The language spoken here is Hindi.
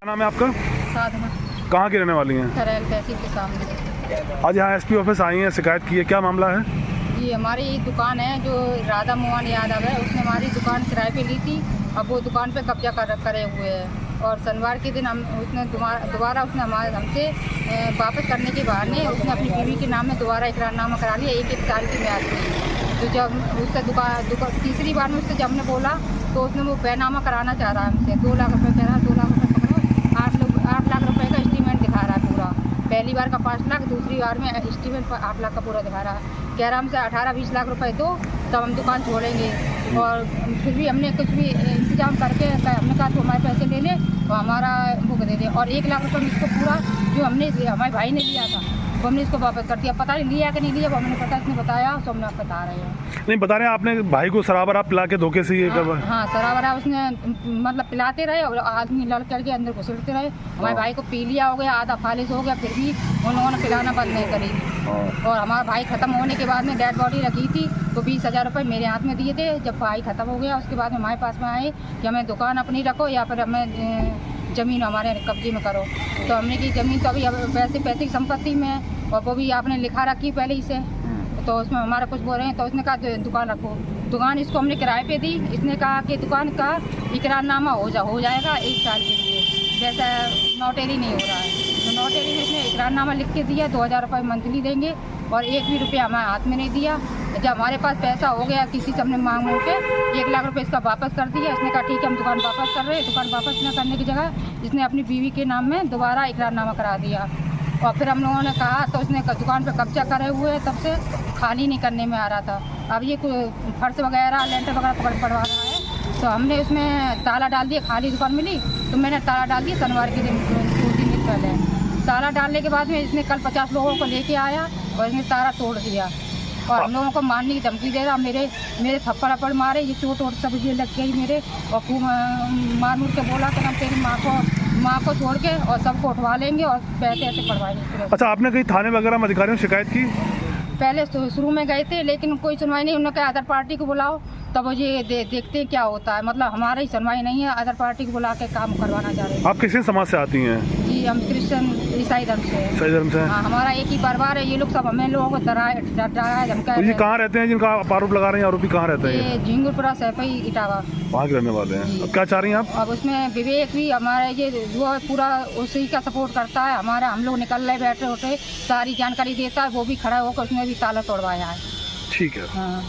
क्या नाम है आपका? साधना। कहाँ की रहने वाली हैं? करेल तहसील के सामने। आज यहाँ एसपी ऑफिस आई हैं, शिकायत की है, क्या मामला है? जी, हमारी एक दुकान है जो राधा मोहन यादव है, उसने हमारी दुकान किराए पे ली थी। अब वो दुकान पे कब्जा करे हुए है और शनिवार के दिन उसने दोबारा उसने हमसे वापस करने के बहाने उसने अपनी बीवी के नाम में दोबारा इकरारनामा करा लिया 1 साल की म्याद में। तो जब उससे तीसरी बार में उससे जब हमने बोला तो उसने वो बैनामा कराना चाह रहा है हमसे। 2 लाख रुपये कह रहा है, 2 लाख रुपये पकड़ो, 8 लाख रुपये का एस्टीमेट दिखा रहा है पूरा। पहली बार का 5 लाख, दूसरी बार में एस्टीमेट 8 लाख का पूरा दिखा रहा है। कह रहा हमसे 18-20 लाख रुपए दो तब हम दुकान छोड़ेंगे। और फिर भी हमने कुछ भी इंतजाम करके हमने कहा तो हमारे पैसे ले ले और हमारा बुक दे दे। और 1 लाख रुपये इसको पूरा जो हमने हमारे भाई ने लिया था वो हमने इसको वापस कर दिया। पता नहीं लिया कि नहीं लिया, वो हमने पता इसने बताया तो हमने आप बता रहे हैं। नहीं बता रहे हैं, आपने भाई को शराब आप पिला के धोखे से ये हाँ शराब उसने मतलब पिलाते रहे और आदमी लड़ करके अंदर घुसड़ते रहे। हमारे भाई को पी लिया हो गया, आधा फालिश हो गया, फिर भी उन लोगों ने पिलाना बंद नहीं करी। और हमारा भाई ख़त्म होने के बाद में डेड बॉडी रखी थी तो 20,000 रुपये मेरे हाथ में दिए थे। जब भाई ख़त्म हो गया उसके बाद में हमारे पास में आए कि हमें दुकान अपनी रखो या फिर हमें ज़मीन हमारे कब्जे में करो। तो हमने की ज़मीन तो अभी वैसे पैतृक संपत्ति में है और वो भी आपने लिखा रखी पहले ही से, तो उसमें हमारा कुछ बोल रहे हैं। तो उसने कहा दुकान रखो। दुकान इसको हमने किराए पे दी। इसने कहा कि दुकान का इकरारनामा हो जाएगा 1 साल के लिए, जैसा नोटरी नहीं हो रहा है। तो नोटरी में इसने इकरारनामा लिख के दिया 2,000 रुपये मंथली देंगे और 1 भी रुपया हमारे हाथ में नहीं दिया। जब हमारे पास पैसा हो गया किसी से हमने मांग के 1 लाख रुपये इसका वापस कर दिया। इसने कहा ठीक है हम दुकान वापस कर रहे हैं। दुकान वापस न करने की जगह इसने अपनी बीवी के नाम में दोबारा इकरारनामा करा दिया। और फिर हम लोगों ने कहा तो उसने दुकान पे कब्जा करे हुए है, तब से खाली नहीं करने में आ रहा था। अब ये फर्श वगैरह लेंटर वगैरह पड़वा रहा है तो हमने उसमें ताला डाल दिया। खाली दुकान मिली तो मैंने ताला डाल दिया शनिवार के दिन 2-3 दिन पहले। ताला डालने के बाद में इसने कल 50 लोगों को लेके आया और इसने ताला तोड़ दिया और हम लोगों को मारने की धमकी दे रहा। मेरे थप्पड़ मारे, ये चोट वोट सब ये लग गई मेरे और खूब मार मुर के बोला कि हम तेरी माँ को छोड़ के और सबको उठवा लेंगे और पैसे ऐसे पड़वाएंगे। अच्छा, आपने कहीं थाने वगैरह में अधिकारियों से शिकायत की? पहले शुरू में गए थे लेकिन कोई सुनवाई नहीं। उन्होंने कहा अदर पार्टी को बुलाओ तब ये देखते हैं क्या होता है। मतलब हमारा ही सुनवाई नहीं है, अदर पार्टी को बुला के काम करवाना चाह रहे हैं। आप किसी समाज से आती हैं? जी हम क्रिश्चियन ईसाई धर्म से। ईसाई धर्म से? हाँ, हमारा एक ही परिवार है। ये लोग सब हमें लोगों को डराया धमकाया। ये कहाँ रहते हैं जिनका आरोप लगा रहे हैं? आरोपी कहाँ रहते हैं? ये झिंगुरपुरा सैफई इटावा वहाँ के रहने वाले हैं। अब क्या चाह रही हैं आप? अब उसमें विवेक भी हमारा ये वो पूरा उसी का सपोर्ट करता है। हमारा हम लोग निकल रहे बैठे उठे सारी जानकारी देता है, वो भी खड़ा होकर उसने भी ताला तोड़वाया है। ठीक है। हाँ।